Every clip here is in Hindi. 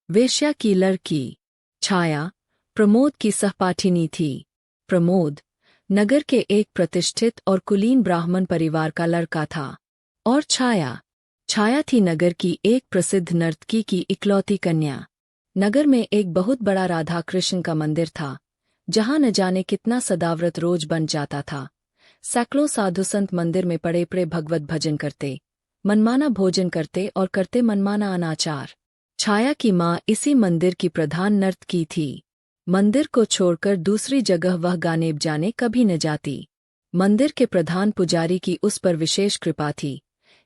वेश्या की लड़की। छाया प्रमोद की सहपाठिनी थी। प्रमोद नगर के एक प्रतिष्ठित और कुलीन ब्राह्मण परिवार का लड़का था। और छाया छाया थी नगर की एक प्रसिद्ध नर्तकी की इकलौती कन्या। नगर में एक बहुत बड़ा राधा कृष्ण का मंदिर था, जहां न जाने कितना सदाव्रत रोज बन जाता था। सैकड़ों साधु संत मंदिर में पड़े पड़े भगवत भजन करते, मनमाना भोजन करते और करते मनमाना अनाचार। छाया की माँ इसी मंदिर की प्रधान नर्तकी थी। मंदिर को छोड़कर दूसरी जगह वह गाने बजाने कभी न जाती। मंदिर के प्रधान पुजारी की उस पर विशेष कृपा थी,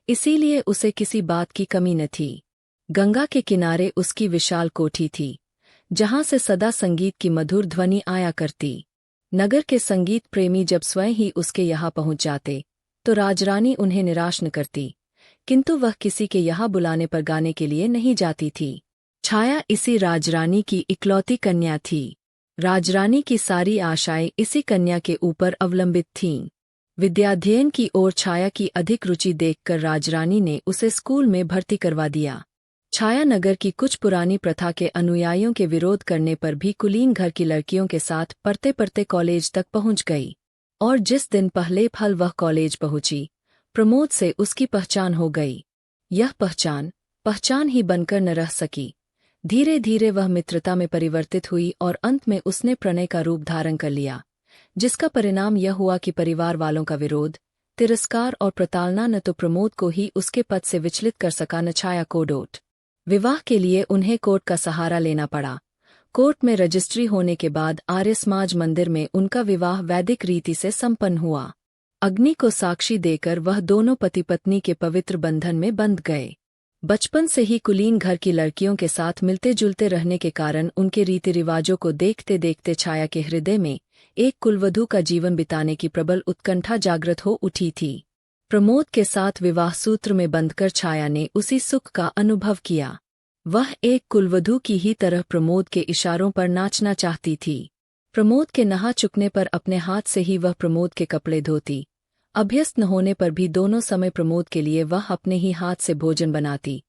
इसीलिए उसे किसी बात की कमी न थी। गंगा के किनारे उसकी विशाल कोठी थी, जहां से सदा संगीत की मधुर ध्वनि आया करती। नगर के संगीत प्रेमी जब स्वयं ही उसके यहाँ पहुंच जाते, तो राजरानी उन्हें निराश न करती, किंतु वह किसी के यहाँ बुलाने पर गाने के लिए नहीं जाती थी। छाया इसी राजरानी की इकलौती कन्या थी। राजरानी की सारी आशाएं इसी कन्या के ऊपर अवलंबित थीं। विद्याध्ययन की ओर छाया की अधिक रुचि देखकर राजरानी ने उसे स्कूल में भर्ती करवा दिया। छाया नगर की कुछ पुरानी प्रथा के अनुयायियों के विरोध करने पर भी कुलीन घर की लड़कियों के साथ पढ़ते पढ़ते कॉलेज तक पहुंच गई। और जिस दिन पहले फल वह कॉलेज पहुंची, प्रमोद से उसकी पहचान हो गई। यह पहचान ही बनकर न रह सकी। धीरे धीरे वह मित्रता में परिवर्तित हुई और अंत में उसने प्रणय का रूप धारण कर लिया, जिसका परिणाम यह हुआ कि परिवार वालों का विरोध, तिरस्कार और प्रताड़ना न तो प्रमोद को ही उसके पद से विचलित कर सका न छाया को डोट। विवाह के लिए उन्हें कोर्ट का सहारा लेना पड़ा। कोर्ट में रजिस्ट्री होने के बाद आर्य समाज मंदिर में उनका विवाह वैदिक रीति से संपन्न हुआ। अग्नि को साक्षी देकर वह दोनों पति पत्नी के पवित्र बंधन में बंध गए। बचपन से ही कुलीन घर की लड़कियों के साथ मिलते जुलते रहने के कारण उनके रीति रिवाजों को देखते देखते छाया के हृदय में एक कुलवधू का जीवन बिताने की प्रबल उत्कंठा जागृत हो उठी थी। प्रमोद के साथ विवाह सूत्र में बंधकर छाया ने उसी सुख का अनुभव किया। वह एक कुलवधू की ही तरह प्रमोद के इशारों पर नाचना चाहती थी। प्रमोद के नहा चुकने पर अपने हाथ से ही वह प्रमोद के कपड़े धोती। अभ्यस्त न होने पर भी दोनों समय प्रमोद के लिए वह अपने ही हाथ से भोजन बनाती,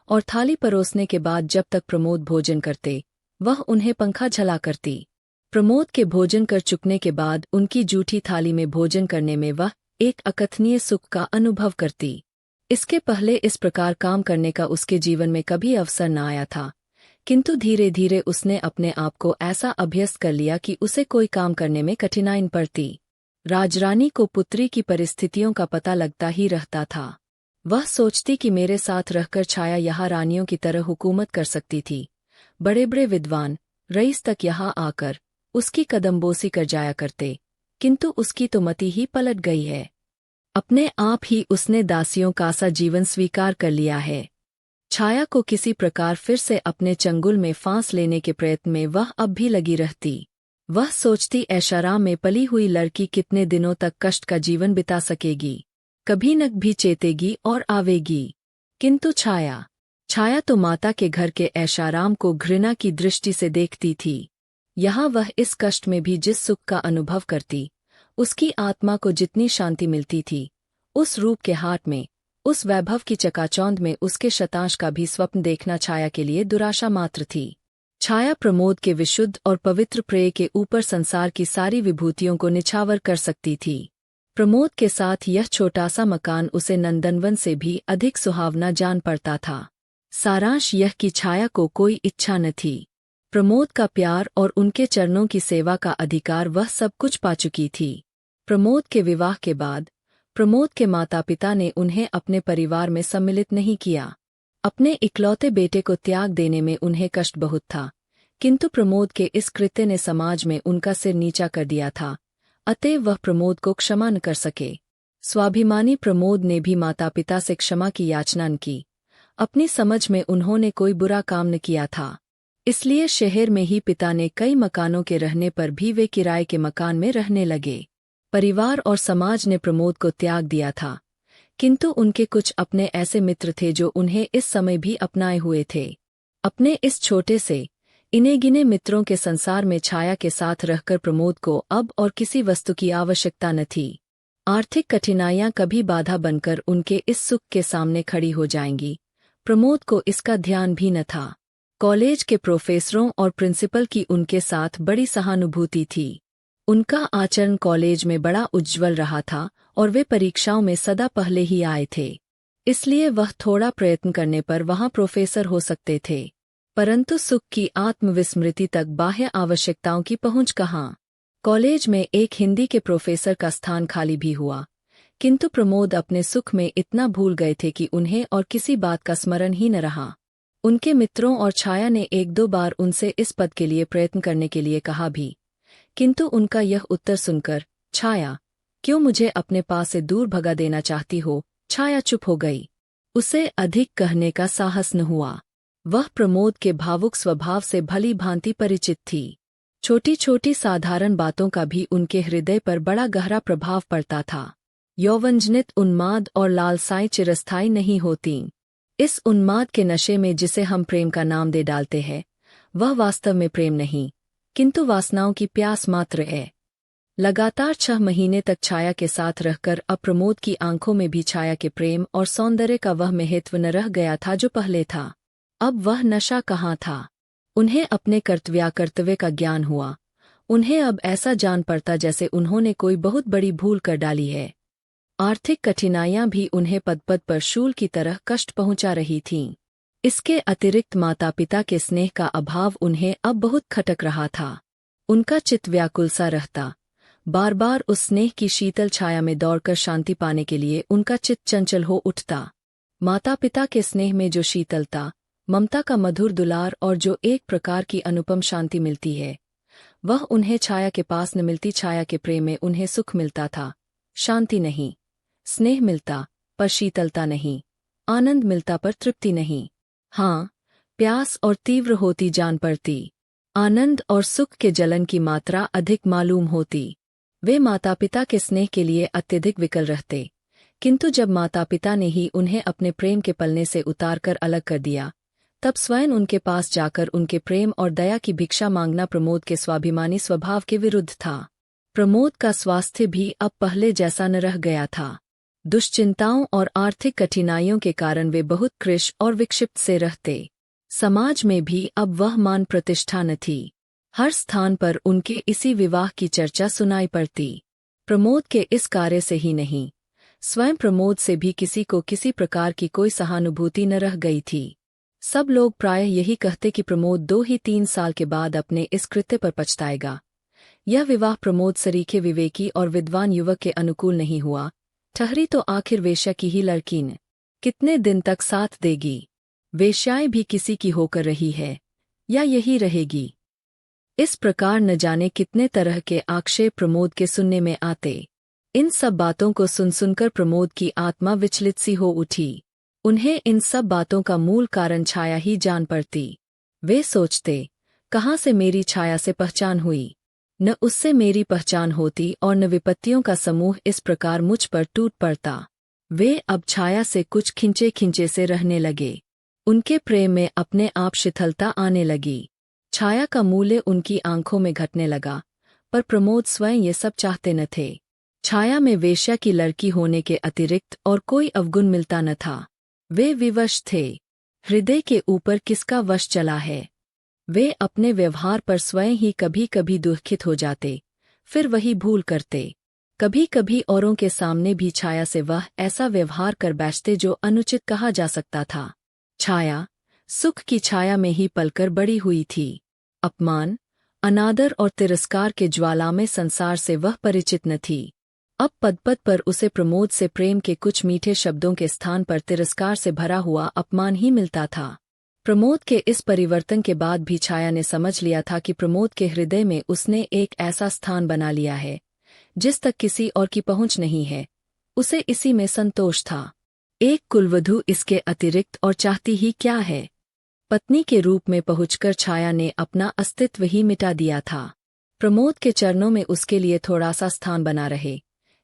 और थाली परोसने के बाद जब तक प्रमोद भोजन करते, वह उन्हें पंखा झला करती। प्रमोद के भोजन कर चुकने के बाद उनकी जूठी थाली में भोजन करने में वह एक अकथनीय सुख का अनुभव करती। इसके पहले इस प्रकार काम करने का उसके जीवन में कभी अवसर न आया था, किंतु धीरे धीरे उसने अपने आप को ऐसा अभ्यस्त कर लिया कि उसे कोई काम करने में कठिनाई न पड़ती। राजरानी को पुत्री की परिस्थितियों का पता लगता ही रहता था। वह सोचती कि मेरे साथ रहकर छाया यहाँ रानियों की तरह हुकूमत कर सकती थी। बड़े बड़े विद्वान रईस तक यहाँ आकर उसकी कदमबोसी कर जाया करते, किंतु उसकी तो मति ही पलट गई है। अपने आप ही उसने दासियों का सा जीवन स्वीकार कर लिया है। छाया को किसी प्रकार फिर से अपने चंगुल में फांस लेने के प्रयत्न में वह अब भी लगी रहती। वह सोचती ऐशाराम में पली हुई लड़की कितने दिनों तक कष्ट का जीवन बिता सकेगी, कभी न भी चेतेगी और आवेगी। किंतु छाया तो माता के घर के ऐशाराम को घृणा की दृष्टि से देखती थी। यहाँ वह इस कष्ट में भी जिस सुख का अनुभव करती, उसकी आत्मा को जितनी शांति मिलती थी, उस रूप के हाट में, उस वैभव की चकाचौंध में उसके शतांश का भी स्वप्न देखना छाया के लिए दुराशा मात्र थी। छाया प्रमोद के विशुद्ध और पवित्र प्रेम के ऊपर संसार की सारी विभूतियों को निछावर कर सकती थी। प्रमोद के साथ यह छोटा सा मकान उसे नंदनवन से भी अधिक सुहावना जान पड़ता था। सारांश यह कि छाया को कोई इच्छा न थी। प्रमोद का प्यार और उनके चरणों की सेवा का अधिकार वह सब कुछ पा चुकी थी। प्रमोद के विवाह के बाद प्रमोद के माता पिता ने उन्हें अपने परिवार में सम्मिलित नहीं किया। अपने इकलौते बेटे को त्याग देने में उन्हें कष्ट बहुत था, किंतु प्रमोद के इस कृत्य ने समाज में उनका सिर नीचा कर दिया था, अतएव वह प्रमोद को क्षमा न कर सके। स्वाभिमानी प्रमोद ने भी माता पिता से क्षमा की याचना न की। अपनी समझ में उन्होंने कोई बुरा काम न किया था, इसलिए शहर में ही पिता ने कई मकानों के रहने पर भी वे किराए के मकान में रहने लगे। परिवार और समाज ने प्रमोद को त्याग दिया था, किंतु उनके कुछ अपने ऐसे मित्र थे जो उन्हें इस समय भी अपनाए हुए थे। अपने इस छोटे से इन्हें गिने मित्रों के संसार में छाया के साथ रहकर प्रमोद को अब और किसी वस्तु की आवश्यकता न थी। आर्थिक कठिनाइयां कभी बाधा बनकर उनके इस सुख के सामने खड़ी हो जाएंगी, प्रमोद को इसका ध्यान भी न था। कॉलेज के प्रोफेसरों और प्रिंसिपल की उनके साथ बड़ी सहानुभूति थी। उनका आचरण कॉलेज में बड़ा उज्ज्वल रहा था और वे परीक्षाओं में सदा पहले ही आए थे। इसलिए वह थोड़ा प्रयत्न करने पर वहां प्रोफेसर हो सकते थे। परंतु सुख की आत्मविस्मृति तक बाह्य आवश्यकताओं की पहुंच कहाँ। कॉलेज में एक हिंदी के प्रोफेसर का स्थान खाली भी हुआ, किंतु प्रमोद अपने सुख में इतना भूल गए थे कि उन्हें और किसी बात का स्मरण ही न रहा। उनके मित्रों और छाया ने एक दो बार उनसे इस पद के लिए प्रयत्न करने के लिए कहा भी, किंतु उनका यह उत्तर सुनकर, छाया, क्यों मुझे अपने पास से दूर भगा देना चाहती हो, छाया चुप हो गई। उसे अधिक कहने का साहस न हुआ। वह प्रमोद के भावुक स्वभाव से भली भांति परिचित थी। छोटी छोटी साधारण बातों का भी उनके हृदय पर बड़ा गहरा प्रभाव पड़ता था। यौवनजनित उन्माद और लालसाएं चिरस्थायी नहीं होतीं। इस उन्माद के नशे में जिसे हम प्रेम का नाम दे डालते हैं, वह वास्तव में प्रेम नहीं, किंतु वासनाओं की प्यास मात्र है। लगातार 6 महीने तक छाया के साथ रहकर अब प्रमोद की आंखों में भी छाया के प्रेम और सौंदर्य का वह महत्व न रह गया था जो पहले था। अब वह नशा कहाँ था। उन्हें अपने कर्तव्य का ज्ञान हुआ। उन्हें अब ऐसा जान पड़ता जैसे उन्होंने कोई बहुत बड़ी भूल कर डाली है। आर्थिक कठिनाइयां भी उन्हें पद पद पर शूल की तरह कष्ट पहुंचा रही थीं। इसके अतिरिक्त माता पिता के स्नेह का अभाव उन्हें अब बहुत खटक रहा था। उनका चित्त व्याकुल सा रहता। बार बार उस स्नेह की शीतल छाया में दौड़कर शांति पाने के लिए उनका चित्त चंचल हो उठता। माता पिता के स्नेह में जो शीतलता, ममता का मधुर दुलार और जो एक प्रकार की अनुपम शांति मिलती है, वह उन्हें छाया के पास न मिलती। छाया के प्रेम में उन्हें सुख मिलता था, शांति नहीं। स्नेह मिलता पर शीतलता नहीं, आनंद मिलता पर तृप्ति नहीं। हाँ, प्यास और तीव्र होती जान पड़ती। आनंद और सुख के जलन की मात्रा अधिक मालूम होती। वे माता पिता के स्नेह के लिए अत्यधिक विकल रहते, किंतु जब माता पिता ने ही उन्हें अपने प्रेम के पलने से उतारकर अलग कर दिया, तब स्वयं उनके पास जाकर उनके प्रेम और दया की भिक्षा मांगना प्रमोद के स्वाभिमानी स्वभाव के विरुद्ध था। प्रमोद का स्वास्थ्य भी अब पहले जैसा न रह गया था। दुश्चिंताओं और आर्थिक कठिनाइयों के कारण वे बहुत कृश और विक्षिप्त से रहते। समाज में भी अब वह मान प्रतिष्ठा न थी। हर स्थान पर उनके इसी विवाह की चर्चा सुनाई पड़ती। प्रमोद के इस कार्य से ही नहीं, स्वयं प्रमोद से भी किसी को किसी प्रकार की कोई सहानुभूति न रह गई थी। सब लोग प्रायः यही कहते कि प्रमोद 2 ही 3 साल के बाद अपने इस कृत्य पर पछताएगा। यह विवाह प्रमोद सरीखे विवेकी और विद्वान युवक के अनुकूल नहीं हुआ। ठहरी तो आखिर वेश्या की ही लड़की ने कितने दिन तक साथ देगी। वेश्याएं भी किसी की होकर रही है या यही रहेगी। इस प्रकार न जाने कितने तरह के आक्षेप प्रमोद के सुनने में आते। इन सब बातों को सुन सुनकर प्रमोद की आत्मा विचलित सी हो उठी। उन्हें इन सब बातों का मूल कारण छाया ही जान पड़ती। वे सोचते, कहाँ से मेरी छाया से पहचान हुई। न उससे मेरी पहचान होती और न विपत्तियों का समूह इस प्रकार मुझ पर टूट पड़ता। वे अब छाया से कुछ खिंचे खिंचे से रहने लगे। उनके प्रेम में अपने आप शिथिलता आने लगी। छाया का मूल्य उनकी आंखों में घटने लगा, पर प्रमोद स्वयं ये सब चाहते न थे। छाया में वेश्या की लड़की होने के अतिरिक्त और कोई अवगुण मिलता न था। वे विवश थे। हृदय के ऊपर किसका वश चला है। वे अपने व्यवहार पर स्वयं ही कभी कभी दुखित हो जाते, फिर वही भूल करते। कभी कभी औरों के सामने भी छाया से वह ऐसा व्यवहार कर बैठते जो अनुचित कहा जा सकता था। छाया सुख की छाया में ही पलकर बड़ी हुई थी। अपमान, अनादर और तिरस्कार के ज्वाला में संसार से वह परिचित न थी। अब पद पद पर उसे प्रमोद से प्रेम के कुछ मीठे शब्दों के स्थान पर तिरस्कार से भरा हुआ अपमान ही मिलता था। प्रमोद के इस परिवर्तन के बाद भी छाया ने समझ लिया था कि प्रमोद के हृदय में उसने एक ऐसा स्थान बना लिया है जिस तक किसी और की पहुंच नहीं है। उसे इसी में संतोष था। एक कुलवधू इसके अतिरिक्त और चाहती ही क्या है। पत्नी के रूप में पहुंचकर छाया ने अपना अस्तित्व ही मिटा दिया था। प्रमोद के चरणों में उसके लिए थोड़ा सा स्थान बना रहे,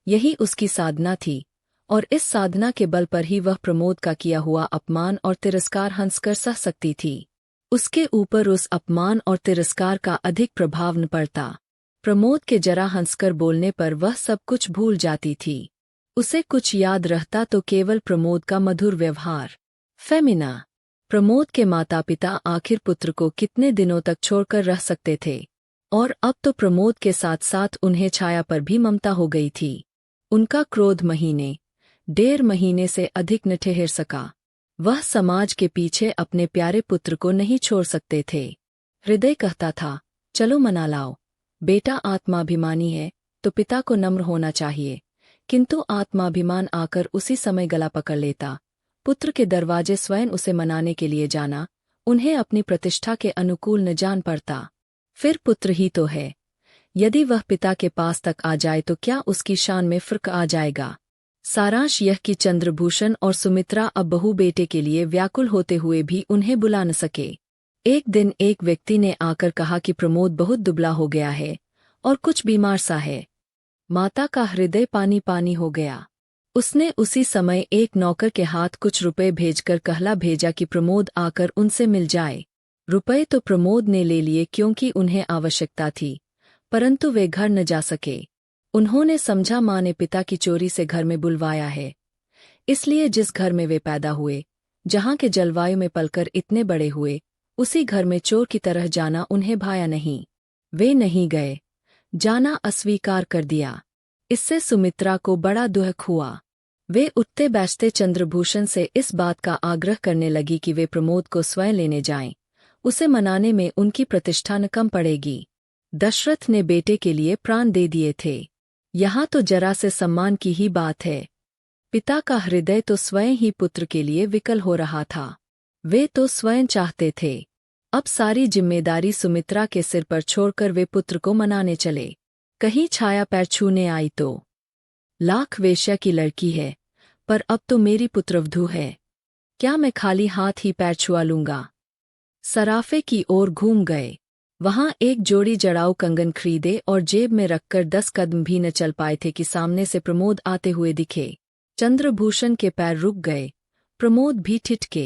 यही उसकी साधना थी, और इस साधना के बल पर ही वह प्रमोद का किया हुआ अपमान और तिरस्कार हंसकर सह सकती थी। उसके ऊपर उस अपमान और तिरस्कार का अधिक प्रभाव न पड़ता। प्रमोद के जरा हंसकर बोलने पर वह सब कुछ भूल जाती थी। उसे कुछ याद रहता तो केवल प्रमोद का मधुर व्यवहार। फेमिना प्रमोद के माता पिता आखिर पुत्र को कितने दिनों तक छोड़कर रह सकते थे, और अब तो प्रमोद के साथ साथ उन्हें छाया पर भी ममता हो गई थी। उनका क्रोध महीने 1.5 महीने से अधिक न ठहर सका। वह समाज के पीछे अपने प्यारे पुत्र को नहीं छोड़ सकते थे। हृदय कहता था, चलो मना लाओ, बेटा आत्माभिमानी है तो पिता को नम्र होना चाहिए, किंतु आत्माभिमान आकर उसी समय गला पकड़ लेता। पुत्र के दरवाजे स्वयं उसे मनाने के लिए जाना उन्हें अपनी प्रतिष्ठा के अनुकूल न जान पड़ता। फिर पुत्र ही तो है, यदि वह पिता के पास तक आ जाए तो क्या उसकी शान में फर्क आ जाएगा। सारांश यह कि चंद्रभूषण और सुमित्रा अब बहू बेटे के लिए व्याकुल होते हुए भी उन्हें बुला न सके। एक दिन एक व्यक्ति ने आकर कहा कि प्रमोद बहुत दुबला हो गया है और कुछ बीमार सा है। माता का हृदय पानी पानी हो गया। उसने उसी समय एक नौकर के हाथ कुछ रुपए भेजकर कहला भेजा कि प्रमोद आकर उनसे मिल जाए। रुपए तो प्रमोद ने ले लिए क्योंकि उन्हें आवश्यकता थी, परंतु वे घर न जा सके। उन्होंने समझा माँ ने पिता की चोरी से घर में बुलवाया है, इसलिए जिस घर में वे पैदा हुए, जहाँ के जलवायु में पलकर इतने बड़े हुए, उसी घर में चोर की तरह जाना उन्हें भाया नहीं। वे नहीं गए, जाना अस्वीकार कर दिया। इससे सुमित्रा को बड़ा दुख हुआ। वे उठते बैठते चंद्रभूषण से इस बात का आग्रह करने लगी कि वे प्रमोद को स्वयं लेने जाएं, उसे मनाने में उनकी प्रतिष्ठा न कम पड़ेगी। दशरथ ने बेटे के लिए प्राण दे दिए थे, यहाँ तो जरा से सम्मान की ही बात है। पिता का हृदय तो स्वयं ही पुत्र के लिए विकल हो रहा था। वे तो स्वयं चाहते थे अब सारी जिम्मेदारी सुमित्रा के सिर पर छोड़कर वे पुत्र को मनाने चले। कहीं छाया पैर छूने आई तो, लाख वेश्या की लड़की है, पर अब तो मेरी पुत्रवधू है, क्या मैं खाली हाथ ही पैर छुआ लूंगा। सराफे की ओर घूम गए, वहां एक जोड़ी जड़ाऊ कंगन खरीदे और जेब में रखकर 10 कदम भी न चल पाए थे कि सामने से प्रमोद आते हुए दिखे। चंद्रभूषण के पैर रुक गए, प्रमोद भी ठिठके।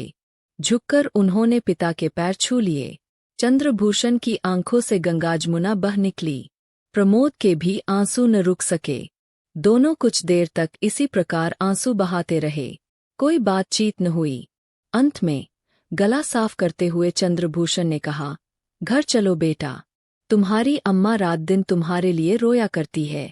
झुककर उन्होंने पिता के पैर छू लिए। चंद्रभूषण की आंखों से गंगाजमुना बह निकली। प्रमोद के भी आंसू न रुक सके। दोनों कुछ देर तक इसी प्रकार आंसू बहाते रहे। कोई बातचीत न हुई। अंत में गला साफ करते हुए चंद्रभूषण ने कहा, घर चलो बेटा, तुम्हारी अम्मा रात दिन तुम्हारे लिए रोया करती है।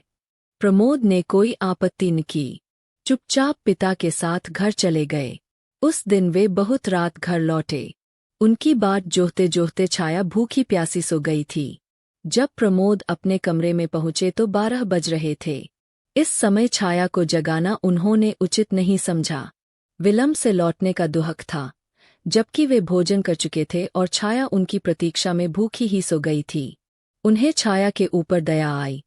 प्रमोद ने कोई आपत्ति न की, चुपचाप पिता के साथ घर चले गए। उस दिन वे बहुत रात घर लौटे। उनकी बाट जोहते जोहते छाया भूखी प्यासी सो गई थी। जब प्रमोद अपने कमरे में पहुंचे तो 12 बज रहे थे। इस समय छाया को जगाना उन्होंने उचित नहीं समझा। विलंब से लौटने का दुहक था, जबकि वे भोजन कर चुके थे और छाया उनकी प्रतीक्षा में भूखी ही सो गई थी। उन्हें छाया के ऊपर दया आई।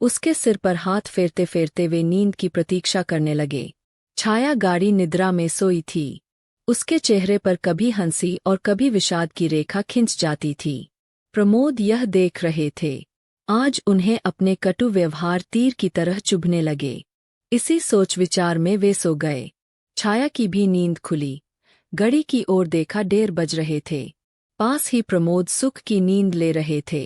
उसके सिर पर हाथ फेरते फेरते वे नींद की प्रतीक्षा करने लगे। छाया गाढ़ी निद्रा में सोई थी। उसके चेहरे पर कभी हंसी और कभी विषाद की रेखा खिंच जाती थी। प्रमोद यह देख रहे थे। आज उन्हें अपने कटु व्यवहार तीर की तरह चुभने लगे। इसी सोच विचार में वे सो गए। छाया की भी नींद खुली। घड़ी की ओर देखा, 1:30 बज रहे थे। पास ही प्रमोद सुख की नींद ले रहे थे।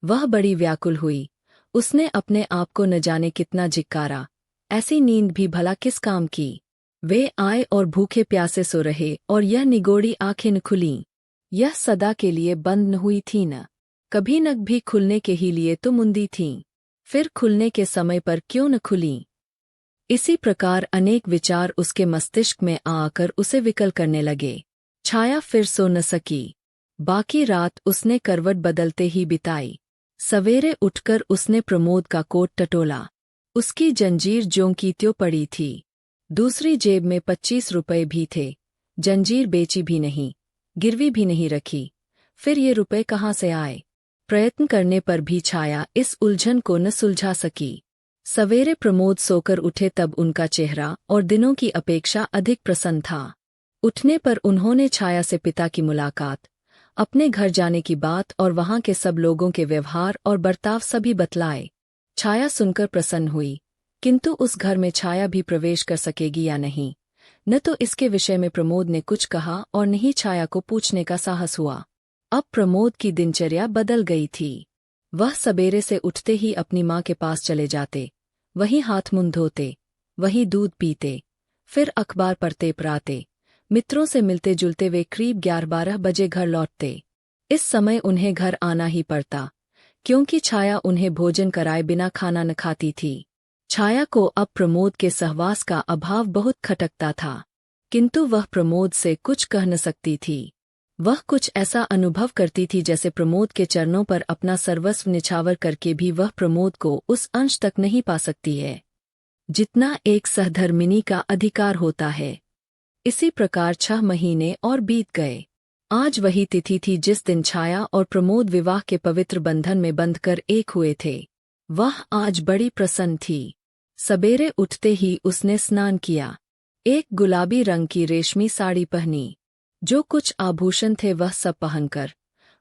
वह बड़ी व्याकुल हुई। उसने अपने आप को न जाने कितना धिक्कारा। ऐसी नींद भी भला किस काम की। वे आए और भूखे प्यासे सो रहे और यह निगोड़ी आंखें न खुलीं। यह सदा के लिए बंद न हुई थी, न कभी नग भी खुलने के ही लिए तो मुंदी थीं। फिर खुलने के समय पर क्यों न खुलीं। इसी प्रकार अनेक विचार उसके मस्तिष्क में आकर उसे विकल करने लगे। छाया फिर सो न सकी। बाकी रात उसने करवट बदलते ही बिताई। सवेरे उठकर उसने प्रमोद का कोट टटोला। उसकी जंजीर ज्यों की त्यों पड़ी थी। दूसरी जेब में 25 रुपए भी थे। जंजीर बेची भी नहीं, गिरवी भी नहीं रखी। फिर ये रुपए कहाँ से आए? प्रयत्न करने पर भी छाया इस उलझन को न सुलझा सकी। सवेरे प्रमोद सोकर उठे तब उनका चेहरा और दिनों की अपेक्षा अधिक प्रसन्न था। उठने पर उन्होंने छाया से पिता की मुलाकात, अपने घर जाने की बात और वहां के सब लोगों के व्यवहार और बर्ताव सभी बतलाए। छाया सुनकर प्रसन्न हुई, किंतु उस घर में छाया भी प्रवेश कर सकेगी या नहीं, न तो इसके विषय में प्रमोद ने कुछ कहा और न ही छाया को पूछने का साहस हुआ। अब प्रमोद की दिनचर्या बदल गई थी। वह सवेरे से उठते ही अपनी माँ के पास चले जाते, वहीं हाथ मुंह धोते, वहीं दूध पीते, फिर अखबार पढ़ते पराते, मित्रों से मिलते जुलते वे करीब 11-12 बजे घर लौटते। इस समय उन्हें घर आना ही पड़ता, क्योंकि छाया उन्हें भोजन कराए बिना खाना न खाती थी। छाया को अब प्रमोद के सहवास का अभाव बहुत खटकता था, किंतु वह प्रमोद से कुछ कह न सकती थी। वह कुछ ऐसा अनुभव करती थी जैसे प्रमोद के चरणों पर अपना सर्वस्व निछावर करके भी वह प्रमोद को उस अंश तक नहीं पा सकती है जितना एक सहधर्मिणी का अधिकार होता है। इसी प्रकार 6 महीने और बीत गए। आज वही तिथि थी जिस दिन छाया और प्रमोद विवाह के पवित्र बंधन में बंधकर एक हुए थे। वह आज बड़ी प्रसन्न थी। सबेरे उठते ही उसने स्नान किया, एक गुलाबी रंग की रेशमी साड़ी पहनी। जो कुछ आभूषण थे वह सब पहनकर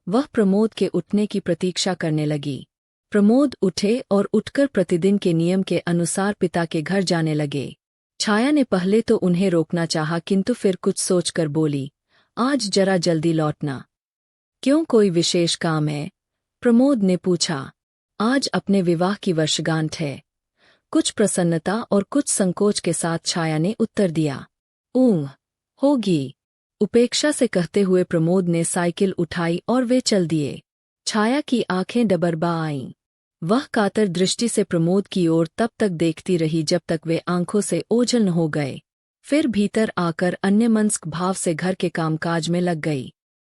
वह प्रमोद के उठने की प्रतीक्षा करने लगी। प्रमोद उठे और उठकर प्रतिदिन के नियम के अनुसार पिता के घर जाने लगे। छाया ने पहले तो उन्हें रोकना चाहा, किंतु फिर कुछ सोचकर बोली, आज जरा जल्दी लौटना। क्यों, कोई विशेष काम है? प्रमोद ने पूछा। आज अपने विवाह की वर्षगांठ है। कुछ प्रसन्नता और कुछ संकोच के साथ छाया ने उत्तर दिया। होगी, उपेक्षा से कहते हुए प्रमोद ने साइकिल उठाई और वे चल दिए। छाया की आंखें डबरबा आईं। वह कातर दृष्टि से प्रमोद की ओर तब तक देखती रही जब तक वे आंखों से ओझल न हो गए। फिर भीतर आकर अन्यमनस्क भाव से घर के कामकाज में लग गई।